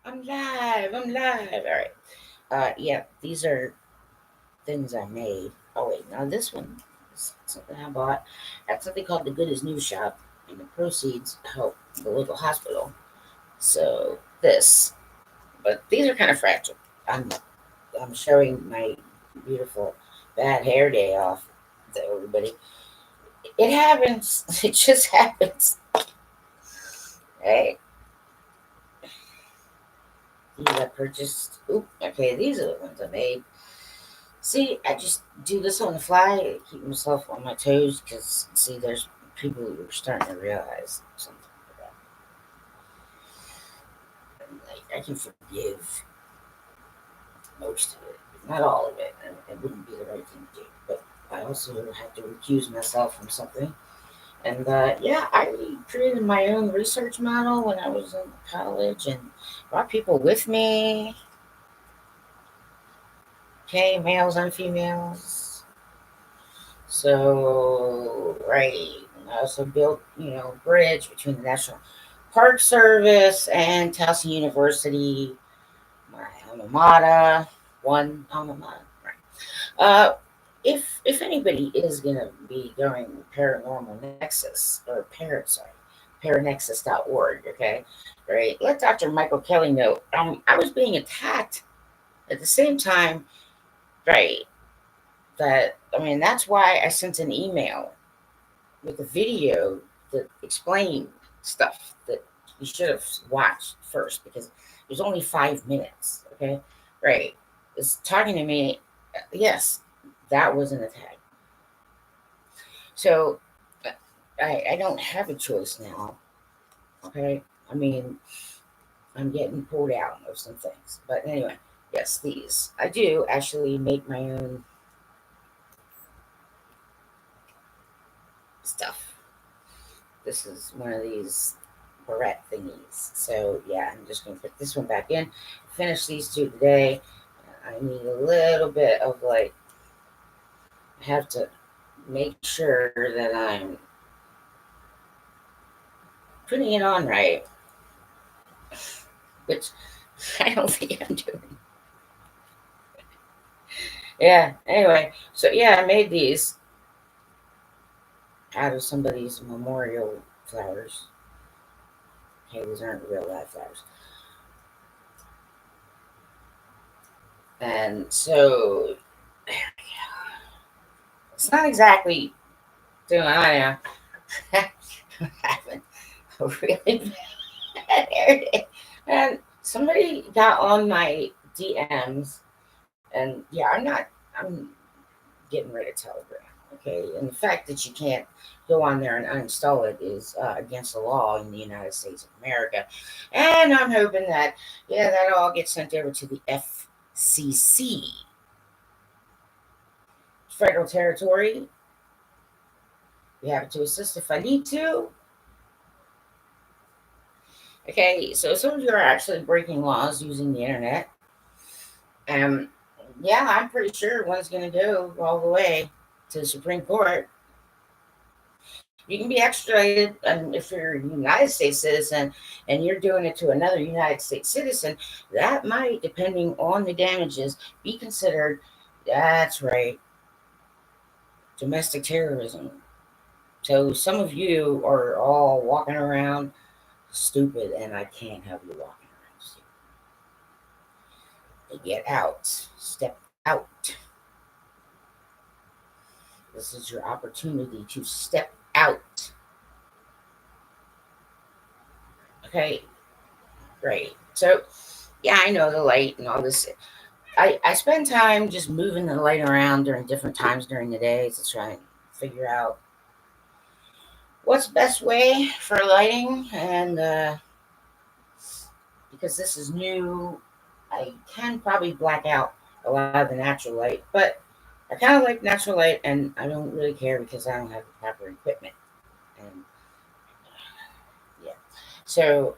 I'm live. I'm live. All right. Yeah, these are things I made. Oh wait, now this one is something I bought at something called the Good is New Shop, and the proceeds help the local hospital. So this, but these are kind of fragile. I'm I'm showing my beautiful bad hair day off to everybody. It happens. It just happens. Hey, these I purchased. Oop. Okay, these are the ones I made. See, I just do this on the fly, keep myself on my toes, because, see, there's people who are starting to realize something about me. Like, I can forgive most of it, not all of it, and it wouldn't be the right thing to do. But I also have to recuse myself from something. And yeah, I created my own research model when I was in college and brought people with me. Okay, males and females. So, right. I also built, bridge between the National Park Service and Towson University, my alma mater, one alma mater. Right. Uh, if anybody is gonna be going paranormal nexus or sorry, paranexus.org, okay, right? Let Dr. Michael Kelly know. I was being attacked at the same time, right? That I mean, that's why I sent an email with a video that explained stuff that you should have watched first because it was only 5 minutes. Okay, right? It's talking to me. Yes, that was an attack. So I don't have a choice now. Okay, I mean I'm getting pulled out of some things, but anyway, yes, these I do actually make my own stuff. This is one of these barrette thingies. So yeah, I'm just gonna put this one back in. Finish these two today. I need a little bit of like. I have to make sure that I'm putting it on right, which I don't think I'm doing. Yeah. Anyway, so yeah, I made these out of somebody's memorial flowers. Okay, these aren't real live flowers. And so it's not exactly doing I having a really bad hair day. And somebody got on my DMs, and yeah, I'm getting rid of Telegram. Okay, and the fact that you can't go on there and uninstall it is against the law in the United States of America. And I'm hoping that, yeah, that all gets sent over to the FCC, federal territory. We have to assist if I need to. Okay, so some of you are actually breaking laws using the internet. Um, yeah, I'm pretty sure one's going to go all the way to the Supreme Court. You can be extradited, and if you're a United States citizen and you're doing it to another United States citizen, that might, depending on the damages, be considered. That's right, domestic terrorism. So some of you are all walking around stupid, and I can't have you walking around stupid. Get out, step out. This is your opportunity to step out. Okay, great. So, yeah, I know the light and all this. I spend time just moving the light around during different times during the day to try and figure out what's the best way for lighting. And because this is new, I can probably black out a lot of the natural light. But I kind of like natural light, and I don't really care because I don't have the proper equipment. And yeah. So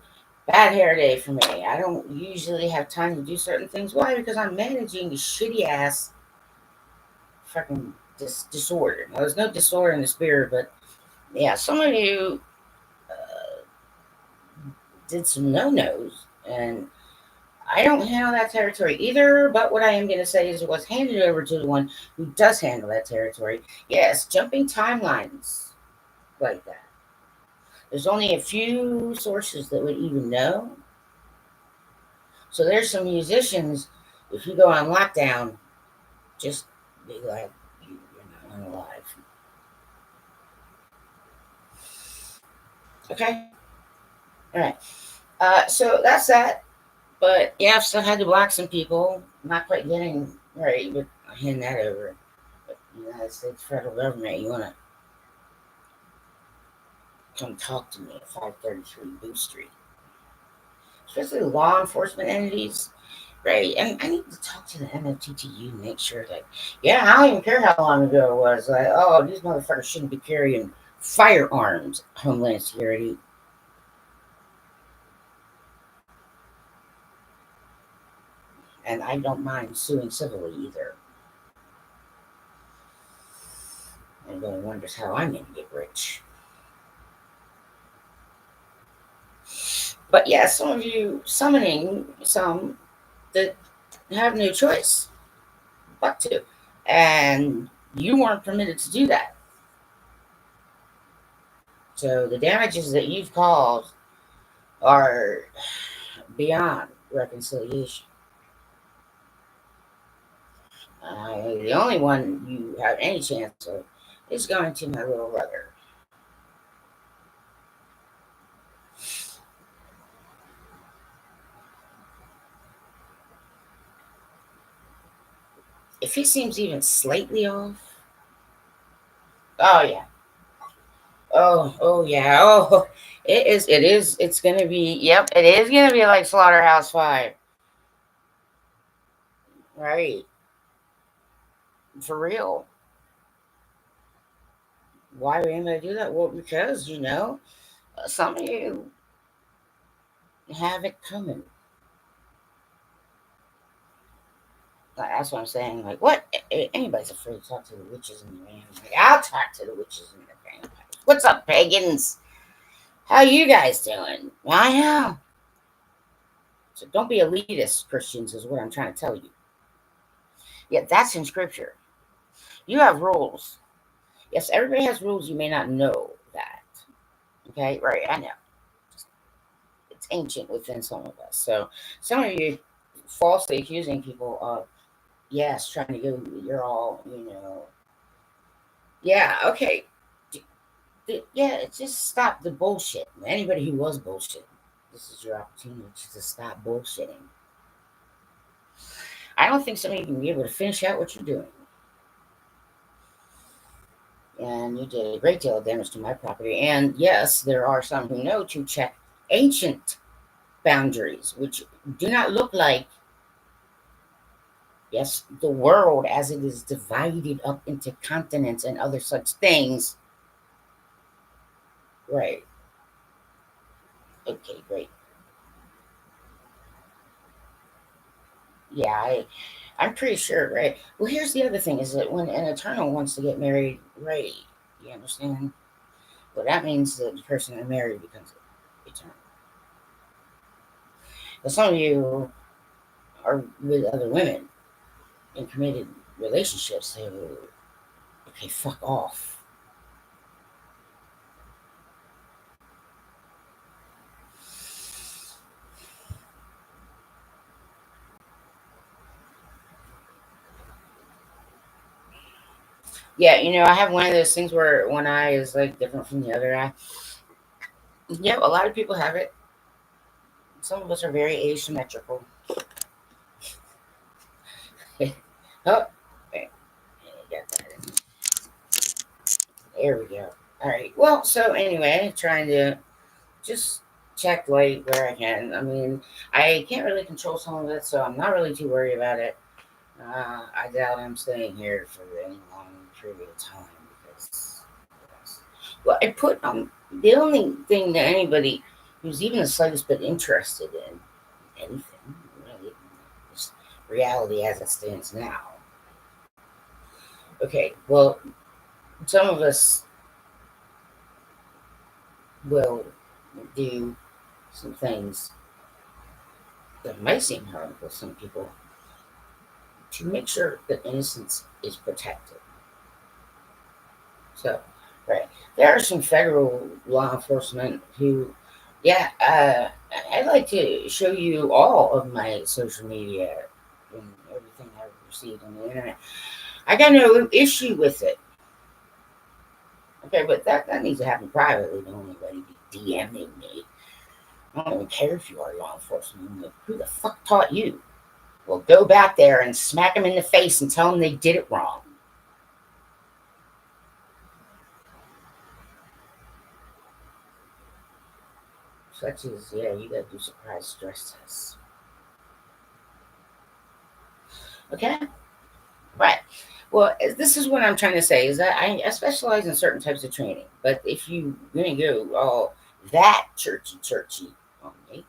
bad hair day for me. I don't usually have time to do certain things. Why? Because I'm managing the shitty ass fucking disorder. Now, there's no disorder in the spirit, but yeah, some of you did some no nos, and I don't handle that territory either, but what I am going to say is it was handed over to the one who does handle that territory. Yes, jumping timelines like that. There's only a few sources that would even know. So there's some musicians, if you go on lockdown, just be like, you're not alive. Okay? All right. So that's that. But yeah, I've still had to block some people. Not quite getting right, but I hand that over. But United States federal government, you want to come talk to me at 533 Booth Street. Especially law enforcement entities, right? And I need to talk to the NFTTU and make sure that, yeah, I don't even care how long ago it was. Like, oh, these motherfuckers shouldn't be carrying firearms, Homeland Security. And I don't mind suing civilly either. Everybody wonders how I'm going to get rich. But yeah, some of you summoning some that have no choice but to. And you weren't permitted to do that. So the damages that you've caused are beyond reconciliation. The only one you have any chance of is going to my little brother. If he seems even slightly off, oh yeah, oh yeah, oh it's gonna be, yep, it is gonna be like Slaughterhouse-Five, right? For real. Why would anybody do that? Well, because some of you have it coming. That's what I'm saying. Like, what? Anybody's afraid to talk to the witches and the vampires. Like, I'll talk to the witches and the vampires. What's up, pagans? How you guys doing? I know. So don't be elitist, Christians, is what I'm trying to tell you. Yeah, that's in Scripture. You have rules. Yes, everybody has rules. You may not know that. Okay, right? I know. It's ancient within some of us. So some of you falsely accusing people of, yes, trying to go, you're all. Yeah, okay. Yeah, just stop the bullshit. Anybody who was bullshitting, this is your opportunity to stop bullshitting. I don't think some of you can be able to finish out what you're doing. And you did a great deal of damage to my property. And yes, there are some who know to check ancient boundaries, which do not look like, yes, the world as it is divided up into continents and other such things. Right. Okay, great. Yeah, I'm pretty sure, right? Well, here's the other thing: is that when an eternal wants to get married, right? You understand? Well, that means that the person they're married becomes eternal. But some of you are with other women in committed relationships. So, okay, fuck off. Yeah, I have one of those things where one eye is like different from the other eye. Yep, a lot of people have it. Some of us are very asymmetrical. Oh, okay. Got that. There we go. All right. Well, so anyway, trying to just check light where I can. I mean, I can't really control some of it, so I'm not really too worried about it. I doubt I'm staying here for any long period of time because, yes. Well, I put the only thing that anybody who's even the slightest bit interested in anything, really, is reality as it stands now. Okay, well, some of us will do some things that might seem harmful to some people, to make sure that innocence is protected. So, right, there are some federal law enforcement who, yeah, I'd like to show you all of my social media and everything I've received on the internet. I got no issue with it. Okay, but that needs to happen privately. Don't anybody be DMing me. I don't even care if you are law enforcement. Who the fuck taught you? Well, go back there and smack them in the face and tell them they did it wrong. Such as, yeah, you gotta do surprise stress tests. Okay? Right. Well, this is what I'm trying to say is that I specialize in certain types of training. But if you're going to go all that churchy on me,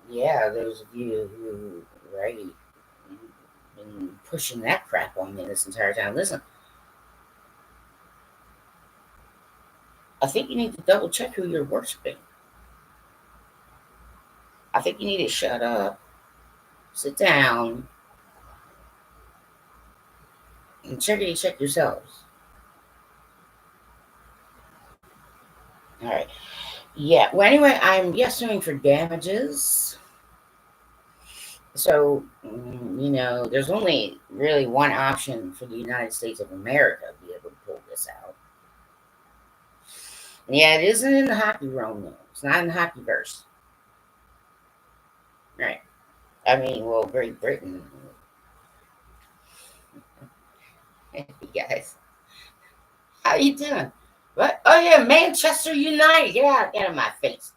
yeah, those of you who, right, been pushing that crap on me this entire time, listen, I think you need to double check who you're worshiping. I think you need to shut up, sit down, and check yourselves. All right. Yeah. Well, anyway, I'm suing for damages. So, there's only really one option for the United States of America to be able to pull this out. And yeah, it isn't in the hockey realm, though. It's not in the hockey verse. Right. I mean, well, Great Britain. Hey, guys. How you doing? What? Oh, yeah, Manchester United. Get out of my face.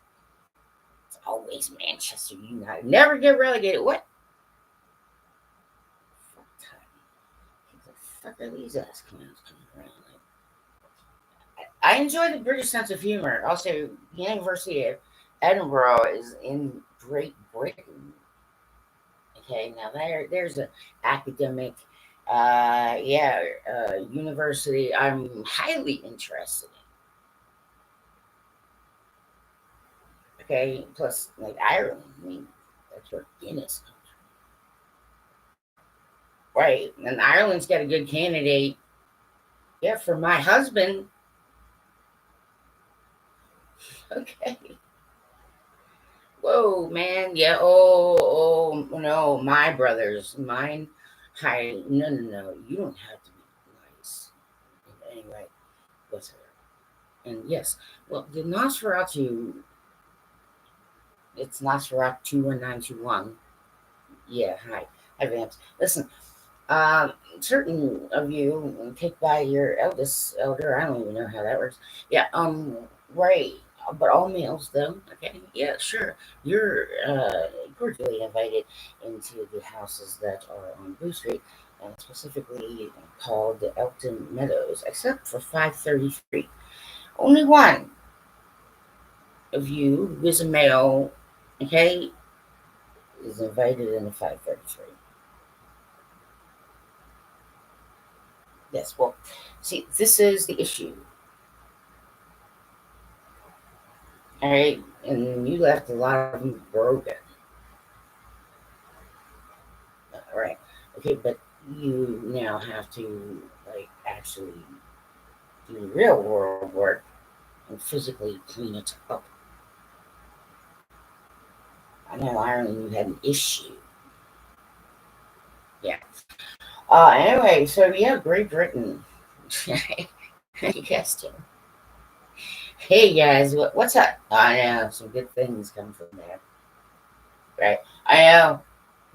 It's always Manchester United. Never get relegated. What? What the fuck are these ass clowns coming around? I enjoy the British sense of humor. Also, the University of Edinburgh is in Great Britain. Okay, now there's an academic, university I'm highly interested in. Okay, plus like Ireland. I mean, that's where Guinness comes from, right? And Ireland's got a good candidate. Yeah, for my husband. Okay. Whoa, man. Yeah. Oh, no. My brothers. Mine. Hi. No, no, no. You don't have to be nice. Anyway, whatsoever. And yes, well, the Nosferatu, it's Nosferatu 21921. Yeah, hi. Hi, Vamps. Listen, certain of you picked by your eldest elder. I don't even know how that works. Yeah, right. But all males, though. Okay, yeah, sure. You're cordially invited into the houses that are on Blue Street, and specifically called the Elkton Meadows, except for 533. Only one of you who is a male, okay, is invited in the 533. Yes, well, see, this is the issue. All right, and you left a lot of them broken. All right, okay, but you now have to like actually do real world work and physically clean it up. I know Ireland, you had an issue. Yeah. Anyway, so yeah, Great Britain. You guessed it. Hey guys, what's up? I know some good things come from there, right? I know.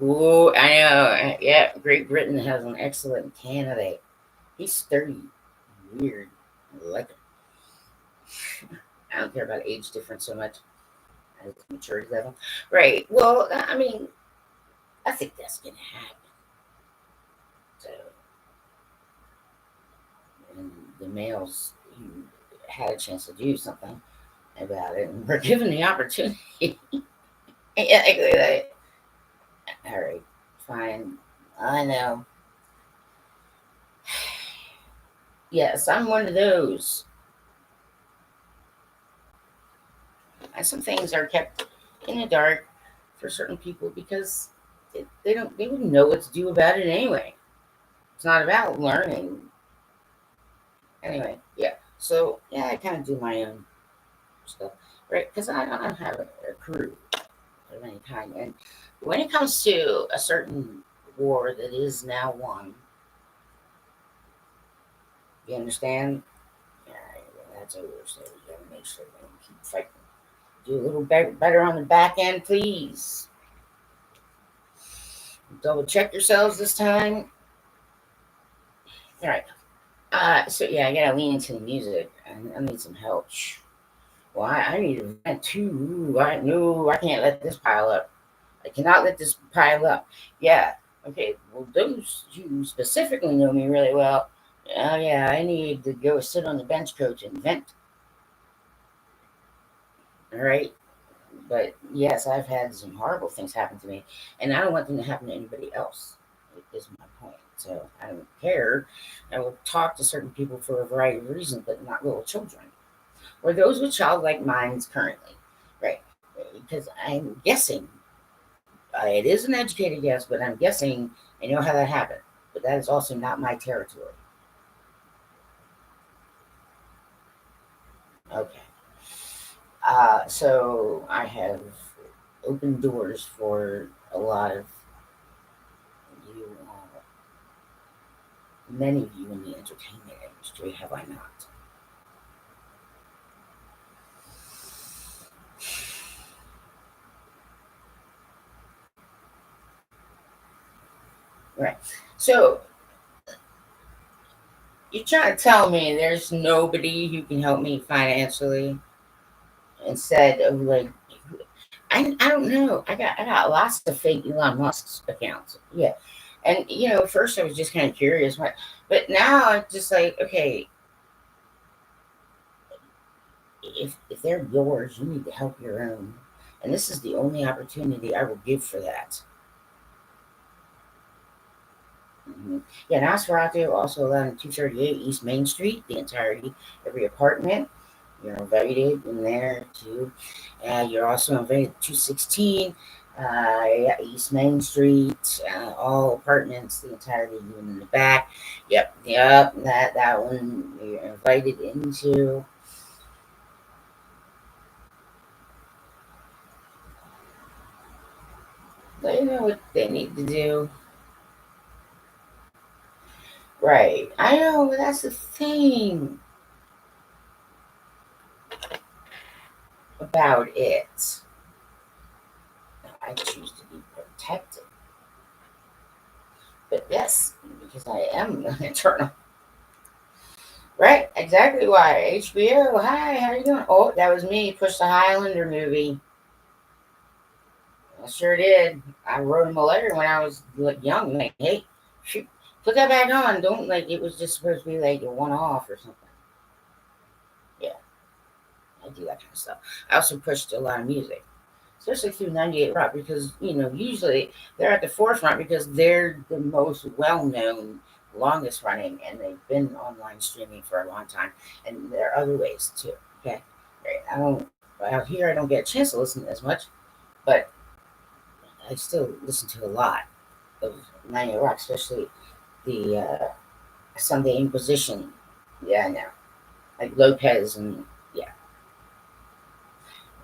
Ooh, I know. Yeah, Great Britain has an excellent candidate. He's sturdy, weird, I like him. I don't care about age difference so much as maturity level, right? Well, I mean, I think that's gonna happen. So, and the males who had a chance to do something about it and were given the opportunity. Yeah, all right, fine. I know. Yes, I'm one of those. And some things are kept in the dark for certain people because they wouldn't know what to do about it anyway. It's not about learning. Anyway, yeah. So yeah, I kind of do my own stuff, right? Because I don't have a crew of any kind. And when it comes to a certain war that is now won, you understand? Yeah, that's over. So we gotta make sure we don't keep fighting. Do a little better on the back end, please. Double check yourselves this time. All right. So yeah, I gotta lean into the music. I need some help. Well, I need to vent too. I can't let this pile up. I cannot let this pile up. Yeah. Okay. Well, those who specifically know me really well. Oh yeah, I need to go sit on the bench coach and vent. All right. But yes, I've had some horrible things happen to me, and I don't want them to happen to anybody else. Is my point. So I don't care. I will talk to certain people for a variety of reasons, but not little children or those with childlike minds currently, right? Because I'm guessing it is an educated guess, but I'm guessing I know how that happened. But that is also not my territory. Okay. So I have opened doors for a lot of you, many of you in the entertainment industry, have I not? Right. So you're trying to tell me there's nobody who can help me financially instead of like I don't know. I got lots of fake Elon Musk's accounts. Yeah. And at first I was just kind of curious, but now I'm just like, okay, if they're yours, you need to help your own. And this is the only opportunity I will give for that. Yeah, Nosferatu also allowed in 238 East Main Street, the entirety, every apartment. You're invited in there too. You're also invited to 216 yeah, East Main Street, all apartments, the entirety, even in the back. Yep, that one you're invited into. They know what they need to do. Right. I know, but that's the thing about it. I choose to be protected. But yes, because I am an eternal. Right, exactly why. HBO, hi, how you doing? Oh, that was me. Push the Highlander movie. I sure did. I wrote him a letter when I was like young, like, hey, shoot, put that back on. Don't like it was just supposed to be like a one off or something. Yeah, I do that kind of stuff. I also pushed a lot of music, especially through 98 Rock, because usually they're at the forefront because they're the most well known, longest running, and they've been online streaming for a long time. And there are other ways too. Okay, right. I don't out here. I don't get a chance to listen as much, but I still listen to a lot of 98 Rock, especially the Sunday Inquisition. Yeah, I know, like Lopez and yeah,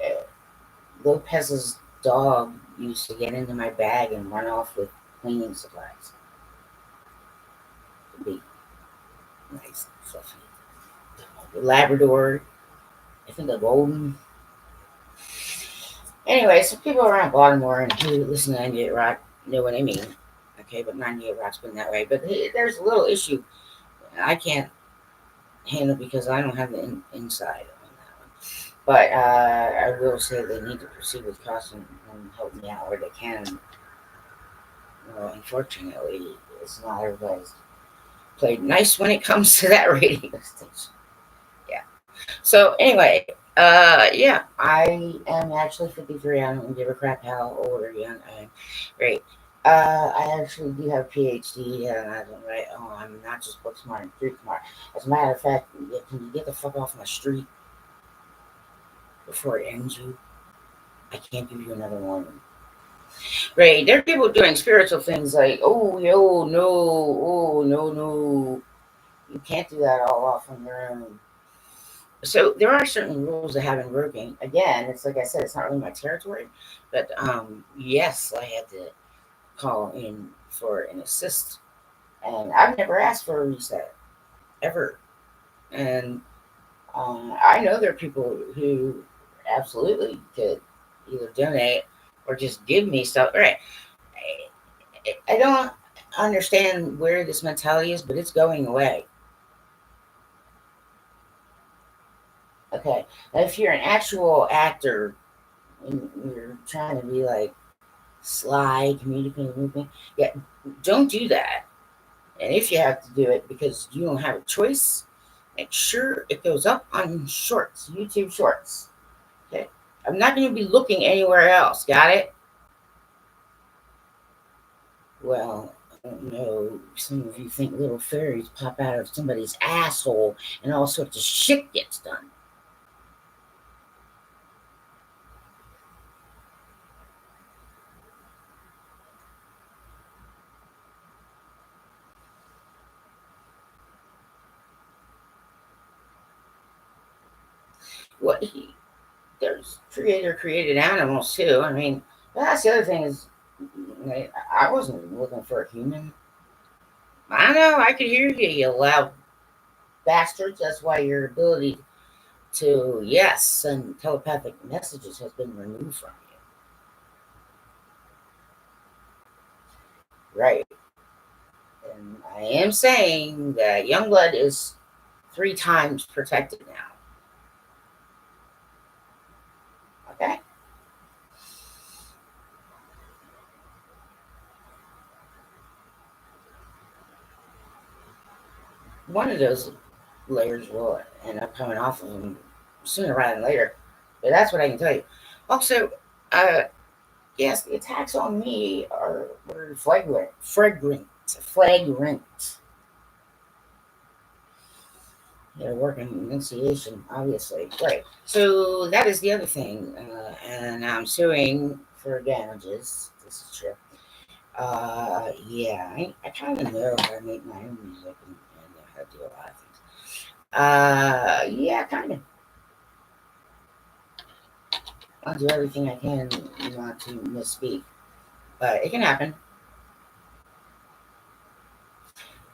uh, Lopez's dog used to get into my bag and run off with cleaning supplies. To be nice, fluffy. Labrador, I think a golden. Anyway, so people around Baltimore and who listen to 98 Rock know what I mean. Okay, but 98 Rock's been that way. But there's a little issue I can't handle because I don't have the inside on that one. But I will say they need to proceed with caution and help me out where they can. Well, unfortunately, it's not everybody's played nice when it comes to that radio station. Yeah. So anyway, yeah, I am actually 53. I don't give a crap how old or young I am. Great. I actually do have a PhD, and I don't write. Oh, I'm not just book smart, I'm street smart. As a matter of fact, can you get the fuck off my street before it ends you? I can't give you another warning. Right? There are people doing spiritual things like, oh, yo, no, oh, no, no. You can't do that all off on your own. So there are certain rules that have been broken. Again, it's like I said, it's not really my territory, but yes, I had to call in for an assist, and I've never asked for a reset ever. And I know there are people who absolutely could either donate or just give me stuff. Right? I don't understand where this mentality is, but it's going away. Okay, now, if you're an actual actor and you're trying to be like sly, communicating, yeah, don't do that. And if you have to do it because you don't have a choice, make sure it goes up on shorts, YouTube shorts. Okay, I'm not going to be looking anywhere else. Got it? Well, I don't know. Some of you think little fairies pop out of somebody's asshole and all sorts of shit gets done. What he There's creator created animals too. I mean, that's the other thing is, I wasn't looking for a human. I know I could hear you, you loud bastards. That's why your ability to send telepathic messages has been removed from you. Right. And I am saying that Youngblood is 3 times protected now. Okay? One of those layers will end up coming off of them sooner rather than later. But that's what I can tell you. Also, uh, yes, the attacks on me were flagrant. Working enunciation, obviously. Right. So that is the other thing. And I'm suing for damages. This is true. Yeah, I kind of know how to make my own music and how to do a lot of things. Yeah, kind of. I'll do everything I can not to misspeak, but it can happen.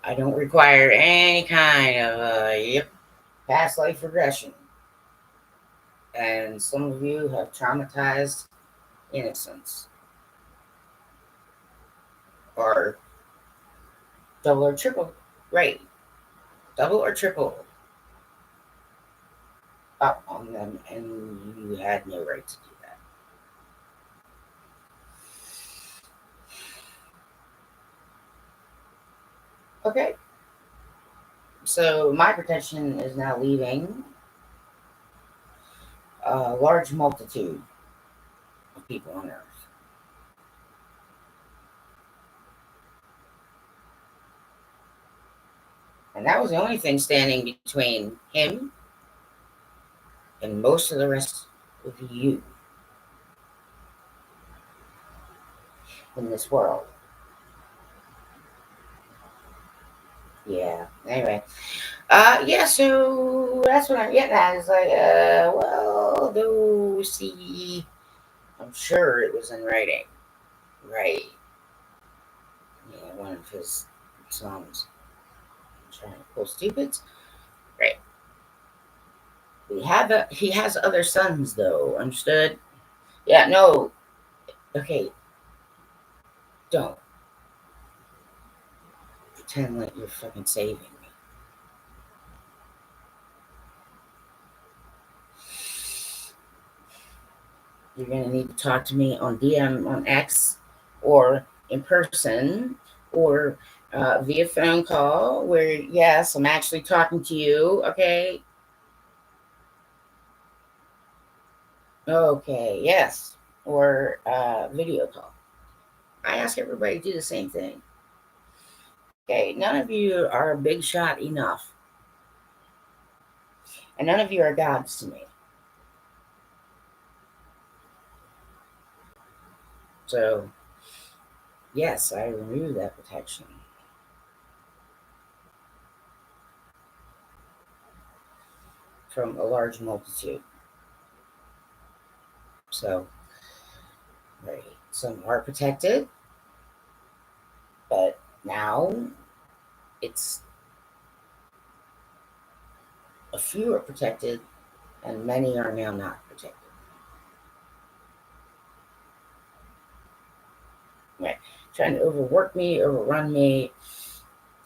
I don't require any kind of past life regression. And some of you have traumatized innocence, or double or triple, right? Double or triple up on them, and you had no right to do that. Okay, so my protection is now leaving a large multitude of people on Earth. And that was the only thing standing between him and most of the rest of you in this world. Yeah. Anyway. Yeah, so that's what I'm getting at. Is like, well, do see. I'm sure it was in writing. Right. Yeah, one of his songs. Trying to pull stupids. Right. He has other sons though. Understood? Yeah, no. Okay, don't pretend like you're fucking saving me. You're gonna need to talk to me on DM on X or in person or via phone call where yes, I'm actually talking to you, okay? Okay, yes. Or video call. I ask everybody to do the same thing. Okay, none of you are big shot enough. And none of you are gods, to me. So, yes, I remove that protection from a large multitude. So, right, some are protected, but now it's a few are protected and many are now not protected. Right. Trying to overwork me, overrun me,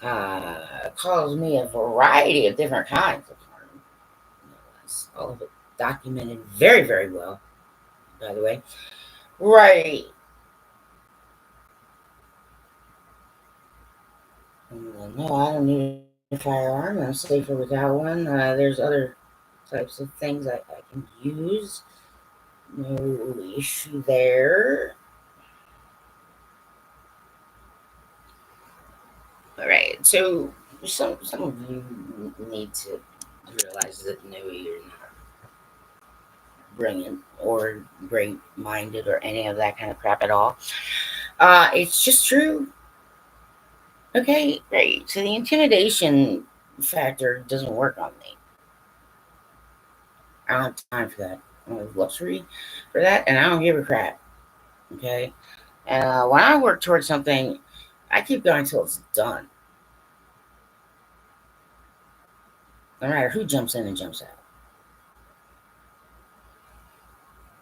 cause me a variety of different kinds of harm. All of it documented very, very well, by the way. Right. No, I don't need a firearm. I'm safer without one. There's other types of things I can use. No issue there. All right. So some of you need to realize that no, you're not brilliant or great minded or any of that kind of crap at all. It's just true. Okay, great. So the intimidation factor doesn't work on me. I don't have time for that. I don't have luxury for that, and I don't give a crap. Okay. When I work towards something, I keep going until it's done. No matter who jumps in and jumps out.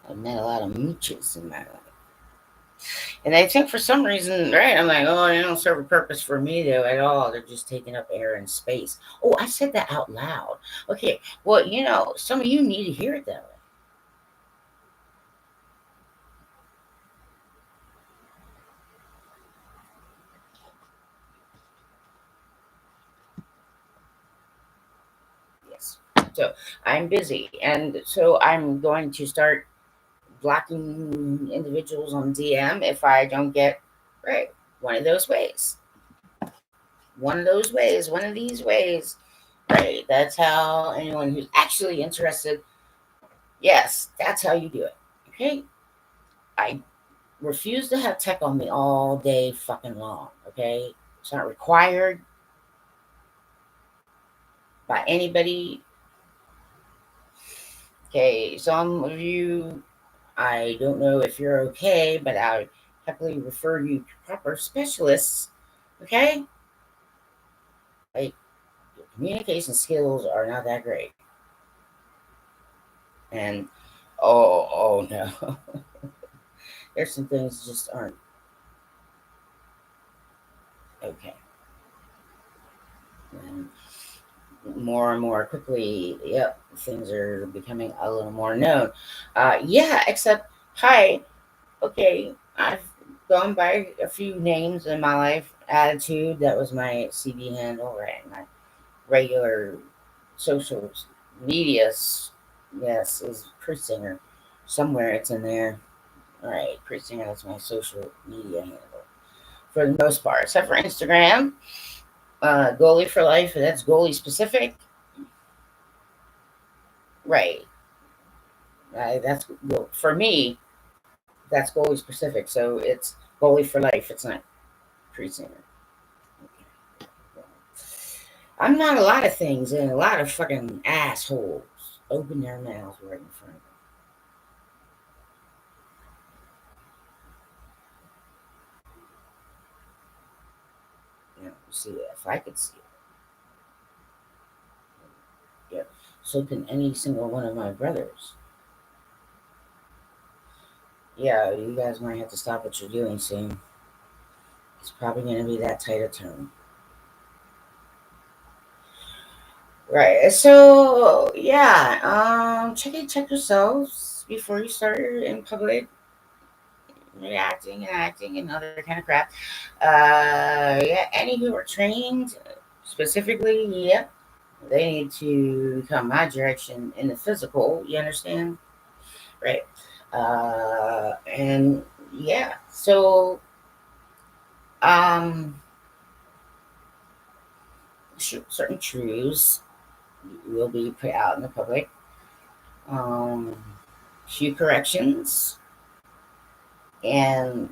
I've met a lot of mooches in my life. And I think for some reason, right, I'm like, oh, they don't serve a purpose for me though at all. They're just taking up air and space. Oh, I said that out loud. Okay, well, some of you need to hear it that way. Yes. So I'm busy. And so I'm going to start blocking individuals on DM if I don't get, right, one of those ways. One of those ways, one of these ways. Right. That's how anyone who's actually interested, yes, that's how you do it. Okay. I refuse to have tech on me all day fucking long. Okay. It's not required by anybody. Okay. Some of you, I don't know if you're okay, but I happily refer you to proper specialists. Okay. Like, your communication skills are not that great. And oh no. There's some things just aren't okay. And more and more quickly, yep, things are becoming a little more known. Yeah, except, hi, okay, I've gone by a few names in my life. Attitude, that was my CD handle, right? My regular social media, yes, is Creasesinger. Somewhere it's in there. All right, Creasesinger, that's my social media handle for the most part, except for Instagram. Goalie for life, that's goalie specific. Right. That's, well, for me, that's goalie specific. So it's goalie for life. It's not Creasesinger. Okay. Well, I'm not a lot of things, and a lot of fucking assholes open their mouths right in front of me. See it. If I could see it, yeah. So can any single one of my brothers. Yeah, you guys might have to stop what you're doing soon. It's probably going to be that tight a term. Right. So yeah, check yourselves before you start in public reacting and acting and other kind of crap. Yeah, any who are trained specifically, yep, they need to come my direction in the physical. You understand, right? And yeah, so um, certain truths will be put out in the public. Um, few corrections. And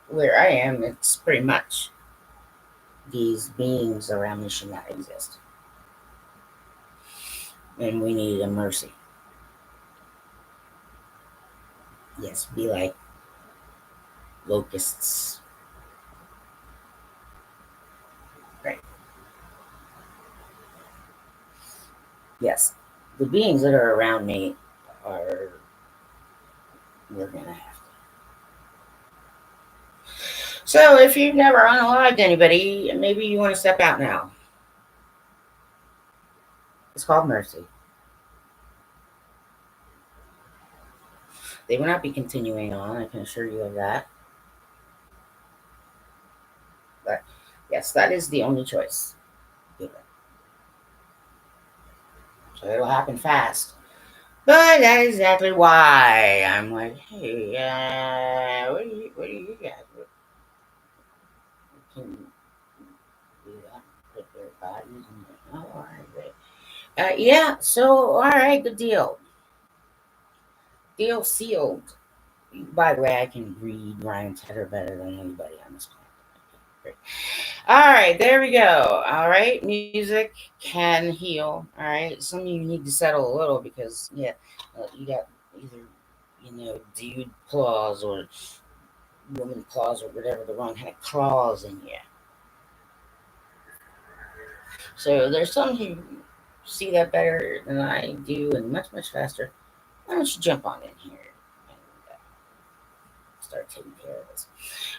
where I am, it's pretty much these beings around me should not exist. And we need a mercy. Yes, be like locusts. Right. Yes. The beings that are around me are, we're going to have to. So if you've never unalived anybody, maybe you want to step out now. It's called mercy. They will not be continuing on, I can assure you of that. But yes, that is the only choice. So it'll happen fast. But that is exactly why I'm like, hey, what do you got? Can you do that? Put their bodies in the, oh, all right, great. Yeah, so, all right, good deal. Deal sealed. By the way, I can read Ryan Tedder better than anybody on this planet. Great. All right, there we go. All right, music can heal. All right, some of you need to settle a little because, yeah, you got either, dude claws or woman claws or whatever, the wrong kind of claws in you. So there's some who see that better than I do and much, much faster. Why don't you jump on in here and start taking care of this?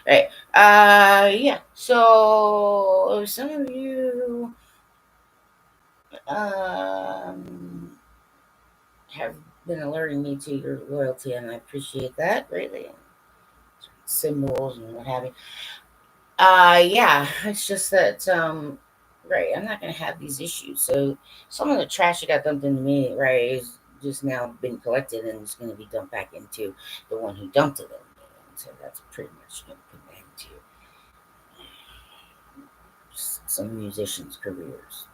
Right. Yeah. So some of you have been alerting me to your loyalty, and I appreciate that greatly. Symbols and what have you. Yeah, it's just that, right, I'm not gonna have these issues. So some of the trash that got dumped into me, right, is just now been collected and it's gonna be dumped back into the one who dumped it in me. And so that's pretty much gonna put an end to some musicians' careers.